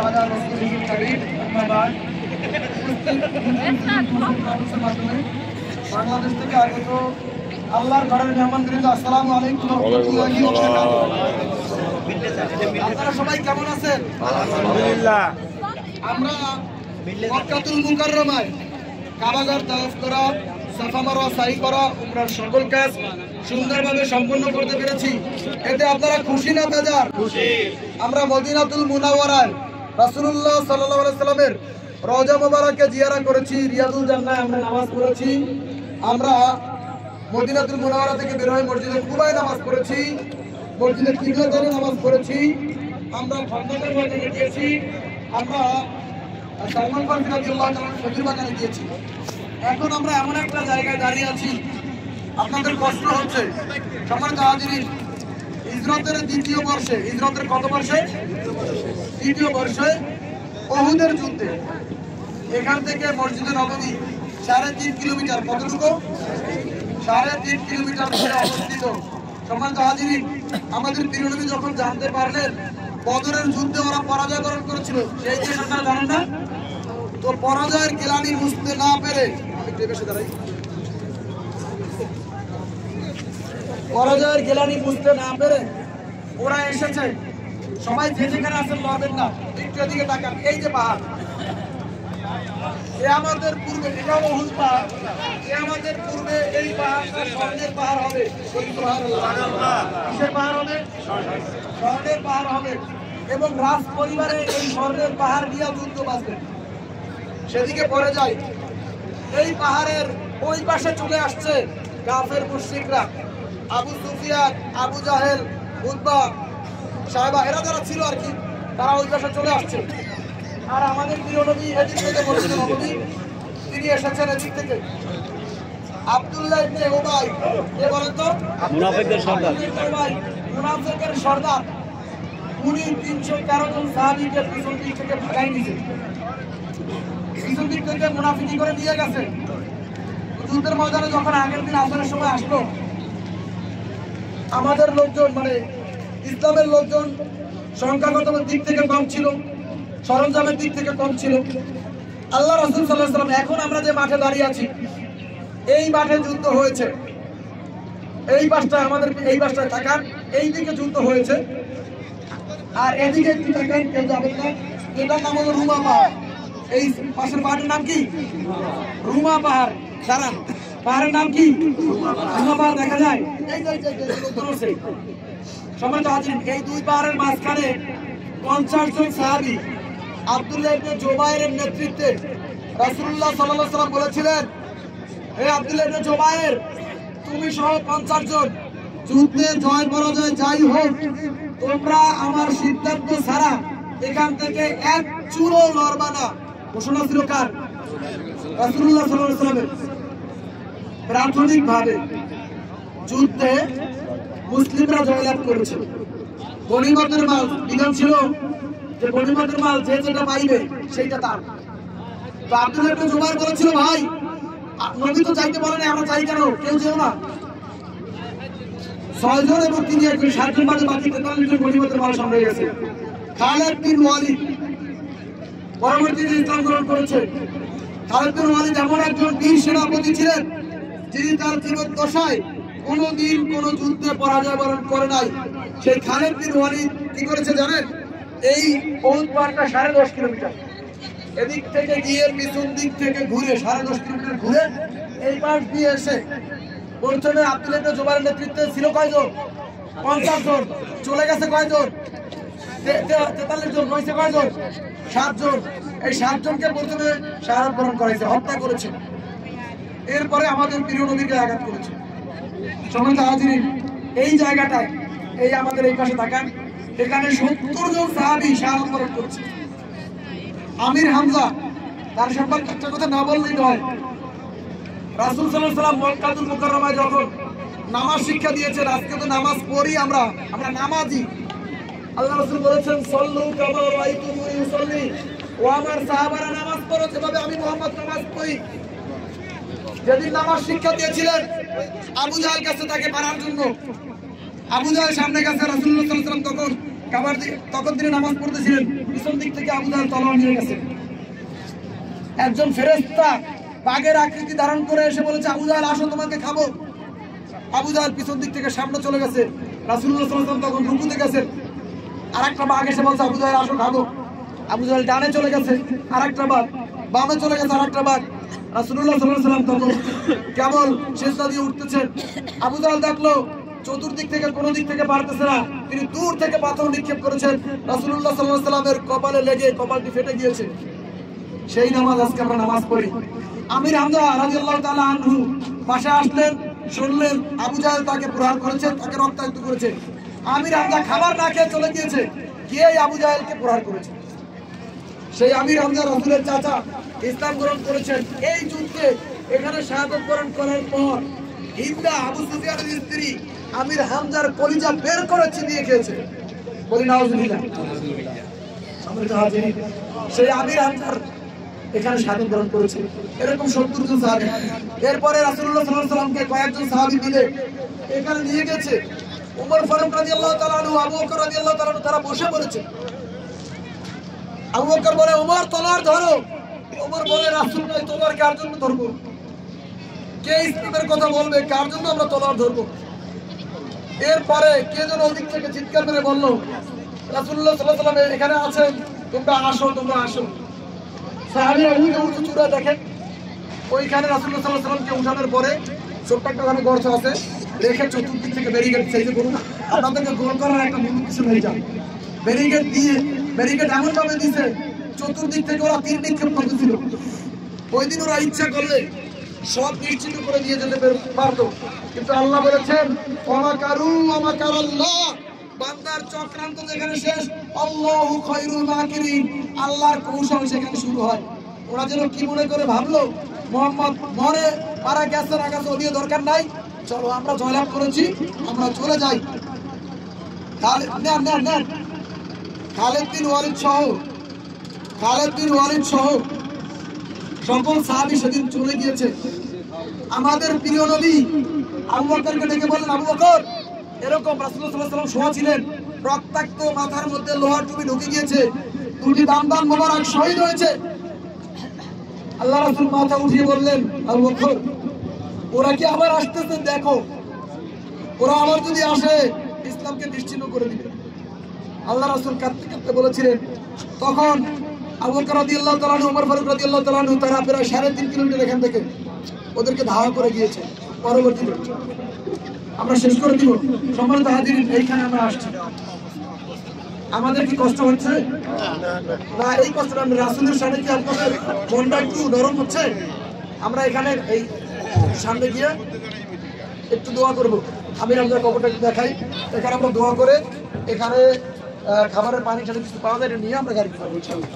على رسوله الكريم أما بعد বাংলাদেশ থেকে আগত আল্লাহর ঘরের মেহমানবৃন্দ আসসালামু আলাইকুম ওয়া রাহমাতুল্লাহি ওয়া বারাকাতুহু। আপনারা সবাই কেমন আছেন? আলহামদুলিল্লাহ। আমরা মক্কাতুল মুকাররমায় কাবাঘর তাওয়াফ করা, সাফা মারওয়া সাই করা, উমরার সকল কাজ সুন্দরভাবে সম্পন্ন করতে পেরেছি। এতে আপনারা খুশি না বেজার? খুশি। আমরা মদিনাতুল মুনাওয়ারায় রাসূলুল্লাহ সাল্লাল্লাহু আলাইহি সাল্লামের রওজা মুবারাকে জিয়ারত করেছি, রিয়াদুল জান্নাহে আমরা নামাজ পড়েছি। আমরা মদিনাতুল মুনাওয়ারা থেকে বের হয়ে মসজিদে কুবায় নামাজ পড়েছি, মসজিদে কিবলাতে নামাজ পড়েছি। আমরা খন্দকের ময়দানে গিয়েছি, আমরা সালমান ফারসি রাদিয়াল্লাহু তাআলা শহীদ বাগানে গিয়েছি। এখন আমরা এমন একটা জায়গায় দাঁড়িয়ে আছি, আপনাদের কষ্ট হচ্ছে। সম্মানিত হাজিরিন, হিজরতের দ্বিতীয় বর্ষে, হিজরতের কত বর্ষে? দ্বিতীয় বর্ষে উহুদের যুদ্ধে এখান থেকে মসজিদে নববী 3.5 কিলোমিটার, কতটুকু? 3.5 কিলোমিটার দূরে অবস্থিত। সম্মানিত হাজিরিন, আমাদের প্রিয় নবী যখন জানতে পারলেন বদরের যুদ্ধে ওরা পরাজয় বরণ করেছিল, সেই যে আপনারা জানেন না, তো পরাজয়ের গ্লানি বুঝতে না পেরে, পরাজয়ের গ্লানি বুঝতে না পেরে ওরা এসেছে। সবাই যে যেখানে আছেন লড়বেন না, একটু এদিকে তাকান। এই যে পাহাড়, এ আমাদের পূর্বে, এটা উহুদ পাহাড়, এ আমাদের পূর্বে এই পাহাড় স্বর্ণের পাহাড় হবে। কিসের পাহাড় হবে? স্বর্ণের পাহাড় হবে। এবং রাজ পরিবারে এই স্বর্ণের পাহাড় নিয়ে যুদ্ধ বাঁচবে। সেদিকে পড়ে যায়, এই পাহাড়ের ওই পাশে চলে আসছে কাফের মুশরিকরা, আবু সুফিয়ান, আবু জাহেল, উতবা, সাহেবা, এরা যারা ছিল আর কি, তারা ওই পাশে চলে আসছে। আর আমাদের প্রিয় নবী এদিক থেকে মসজিদে নববী, তিনি এসেছেন এদিক থেকে। আব্দুল্লাহ ইবনে উবাই, কে বলেন তো? মুনাফিকদের সর্দার। মুনাফিকের সর্দার। উনি 313 জন সাহাবীকে পিছন দিক থেকে ভাগাই নিয়েছে, পিছন দিক থেকে মুনাফিকি করে নিয়ে গেছে। যুদ্ধের ময়দানে যখন আগের দিন আসরের সময় আসলো, আমাদের লোকজন, মানে ইসলামের লোকজন সংখ্যাগত দিক থেকে কম ছিল, সরঞ্জামের দিক থেকে কম ছিল। আল্লাহ রাসূল সাল্লাল্লাহু আলাইহি ওয়াসাল্লাম, এখন আমরা যে মাঠে দাঁড়িয়ে আছি, এই মাঠে যুদ্ধ হয়েছে। এই পাশটা আমাদের, এই পাশটায় তাকান, এই দিকে যুদ্ধ হয়েছে। আর এদিকে একটু তাকান, কেউ যাবেন না। এটার নাম হলো রুমা পাহাড়। এই পাশের পাহাড়ের নাম কি? রুমা পাহাড়। দাঁড়ান, পাহাড়ের নাম কি? রুমা পাহাড় দেখা যায়। এই যে সম্মানিত হাজিরিন, এই দুই পাহাড়ের মাঝখানে 50 জন সাহাবী আব্দুল্লাহ ইবনে জুবায়েরের নেতৃত্বে রাসূলুল্লাহ সাল্লাল্লাহু আলাইহি ওয়াসাল্লাম বলেছিলেন, হে আব্দুল্লাহ ইবনে জুবায়ের, তুমি সহ 50 জন যুদ্ধে জয় পরাজয় যাই হোক, তোমরা আমার সিদ্ধান্ত ছাড়া এখান থেকে এক চুলও লড়বা না। ঘোষণা ছিল কার? রাসূলুল্লাহ সাল্লাল্লাহু আলাইহি ওয়াসাল্লামের। প্রাথমিকভাবে যুদ্ধে মুসলিমরা জয়লাভ করেছে। গনিমতের মাল, বিধান ছিল যে গনিমতের মাল যে যেটা পাইবে সেইটা তার। তো আব্দুল্লাহ ইবনে জুবায়ের বলেছিল, ভাই নবী তো চাইতে বলেন, আমরা চাই কেন? কেউ যেও না। 6 জন এবং তিনি একজন, 7 জন বাদে বাকি 43 জন গনিমতের মাল সামনে গেছে। খালিদ বিন ওয়ালিদ পরবর্তীতে ইসলাম গ্রহণ করেছে। খালিদ বিন ওয়ালিদ এমন একজন বীর সেনাপতি ছিলেন, যিনি তার জীবদ্দশায় কোনদিন কোন যুদ্ধে পরাজয় বরণ করে নাই। সেই খালিদ বিন ওয়ালিদ কি করেছে জানেন? এই উহুদ পাহাড়টা 10.5 কিলোমিটার, এদিক থেকে গিয়ে পিছন দিক থেকে ঘুরে 10.5 কিলোমিটার ঘুরে এই পাশ দিয়ে এসে প্রথমে আব্দুল্লাহ ইবনে জুবায়েরের নেতৃত্বে ছিল কয়জন? 50 জন। চলে গেছে কয়জন? 43 জন। রয়েছে কয়জন? 7 জন। এই 7 জনকে প্রথমে শাহাদাত বরণ করাইছে, হত্যা করেছে। এরপরে আমাদের প্রিয় নবীকে আঘাত করেছে। সম্মানিত হাজিরিন, এই জায়গাটায়, এই আমাদের এই পাশে তাকান, এখানে 70 জন সাহাবী শাহাদাত বরণ করেছে। আমির হামজা, তার সম্পর্কে একটা কথা না বললেই নয়। রাসূল সাল্লাল্লাহু আলাইহি ওয়াসাল্লাম মক্কাতুল মুকাররমায় যখন নামাজ শিক্ষা দিয়েছেন, আজকে তো নামাজ পড়ি আমরা নামাজি। আল্লাহ রাসূল বলেছেন, সল্লু কামা রাআইতুমুনি উসাল্লি, ও আমার সাহাবারা নামাজ পড়ো যেভাবে আমি মুহাম্মদ নামাজ পড়ি। যেদিন নামাজ শিক্ষা দিয়েছিলেন আবু জাহেল কাছে তাকে মারার জন্য, আবু জাহেল সামনে গেছে, রাসূলুল্লাহ সাল্লাল্লাহু আলাইহি ওয়াসাল্লাম তখন কাবার তখন তিনি নামাজ পড়তেছিলেন, পিছন দিক থেকে আবু জাহেল তলোয়ার নিয়ে গেছে। একজন ফেরেশতা বাঘের আকৃতি ধারণ করে এসে বলেছে, আবু জাহেল আসো, তোমাকে খাবো। আবু জাহেল পিছন দিক থেকে সামনে চলে গেছে। রাসূলুল্লাহ সাল্লাল্লাহু আলাইহি ওয়াসাল্লাম তখন রুকুতে গেছেন। আরেকটা বাঘ এসে বলছে, আবু জাহেল আসো, খাবো। আবু জাহেল ডানে চলে গেছে, আরেকটা বাঘ বামে চলে গেছে, আরেকটা বাঘ। রাসূলুল্লাহ সাল্লাল্লাহু আলাইহি ওয়াসাল্লাম তখন কেবল সিজদা দিয়ে উঠতেছেন। আবু জাহেল দেখলো চতুর্দিক থেকে কোনো দিক থেকে পারতেছে না, তিনি দূর থেকে পাথর নিক্ষেপ করেছেন। রাসূলুল্লাহ সাল্লাল্লাহু আলাইহি ওয়াসাল্লামের কপালে লেগে কপালটি ফেটে গিয়েছে। সেই নামাজ আজকে আমরা নামাজ পড়ি। আমির হামজা রাদিয়াল্লাহু তাআলা আনহু পাশে আসলেন, শুনলেন আবু জাহেল তাকে প্রহার করেছে, তাকে রক্তাক্ত করেছে। আমির হামজা খাবার না খেয়ে চলে গিয়েছে, কে আবু জাহেলকে প্রহার করেছে? সেই আমির হামজা রাসূলের চাচা, ইসলাম গ্রহণ করেছেন। এই যুদ্ধে এখানে শাহাদাত বরণ করার পর হিন্দা আবু সুফিয়ানের স্ত্রী আমির হামজার কলিজা বের করে চিবিয়ে খেয়েছে। বলি নাউজুবিল্লাহ। সেই আমির হামজার এখানে শাহাদাত বরণ করেছে। এরকম 70 জন সাহাবী। এরপরে রাসূলুল্লাহ সাল্লাল্লাহু আলাইহি ওয়াসাল্লামকে কয়েকজন সাহাবী মিলে এখানে নিয়ে গেছে। ওমর ফারুক রাদিয়াল্লাহু তাআলা আনহু, আবু বকর রাদিয়াল্লাহু তাআলা আনহু তারা বসে পড়েছে। আবু বকর বলে, ওমর তলোয়ার ধরো। ওমর বলে, রাসূল নয়, তলোয়ার কার জন্য ধরবো? কে ইসলামের কথা বলবে, কার জন্য আমরা তলোয়ার ধরবো? এরপরে কে যেন ওদিক থেকে চিৎকার করে বলল, রাসূলুল্লাহ সাল্লাল্লাহু আলাইহি ওয়াসাল্লাম এখানে আছেন, তোমরা আসো, তোমরা আসো। সাহাবীরা উঁচু চূড়া দেখেন, ওইখানে রাসূলুল্লাহ সাল্লাল্লাহু আলাইহি ওয়াসাল্লামকে উঠানোর পরে ছোট্ট একটা ওখানে গর্ত আছে, রেখে চতুর্দিক থেকে ব্যারিকেড চাইতে করুন, আপনাদেরকে গোল করার একটা মূল কিছু হয়ে যাবে। ব্যারিকেড দিয়ে ব্যারিকেড এমন ভাবে দিছে, চতুর্দিক থেকে ওরা তীর নিক্ষেপ করতেছিল। ওই দিন ওরা ইচ্ছা করলে সব নিশ্চিত করে দিয়ে যেতে পারতো, কিন্তু আল্লাহ বলেছেন ওয়ামাকারু ওয়ামাকারাল্লাহ, বান্দার চক্রান্ত যেখানে শেষ, আল্লাহু খায়রুল মাকিরিন, আল্লাহর কৌশল সেখানে শুরু হয়। ওরা যেন কি মনে করে ভাবলো, মুহাম্মদ মরে মারা গেছে, না গেছে ওদের দরকার নাই, চলো আমরা জয়লাভ করেছি, আমরা চলে যাই। খালিদ বিন ওয়ালিদ সহ সকল সাহাবী সেদিন চলে গিয়েছে। আমাদের প্রিয় নবী আবু বকরকে ডেকে বললেন, আবু বকর, এরকম রাসূলুল্লাহ সাল্লাল্লাহু আলাইহি ওয়াসাল্লাম শোয়া ছিলেন, রক্তাক্ত মাথার মধ্যে লোহার টুপি ঢুকে গিয়েছে, দুটি দাম মোবারক শহীদ হয়েছে। আল্লাহ রাসূল মাথা উঠিয়ে বললেন, আবু বকর, ওরা কি আবার আসতেছে? দেখো, ওরা আবার যদি আসে ইসলামকে নিশ্চিহ্ন করে দিবে। আল্লাহ রাসূল কাঁদতে কাঁদতে বলেছিলেন। তখন আবু বকর রাদিয়াল্লাহু তাআলা আনহু, ওমর ফারুক রাদিয়াল্লাহু তাআলা আনহু তারা প্রায় 3.5 কিলোমিটার এখান থেকে ওদেরকে ধাওয়া করে গিয়েছে। পরবর্তীতে আমরা শেষ করে দিব। সম্মানিত হাজিরিন, এইখানে আমরা আসছি, আমাদের কি কষ্ট হচ্ছে? না, এই কষ্টটা আমরা রাসূলের সামনে কি আপনাদের মনটা একটু নরম হচ্ছে? আমরা এখানে এই সামনে গিয়ে একটু দোয়া করব। আমি আপনাদের কবরটা দেখাই, এখানে আমরা দোয়া করে এখানে খাবারের পানি সাথে কিছু পাওয়া যায়, নিয়ে আমরা গাড়ি পাবো ইনশাআল্লাহ।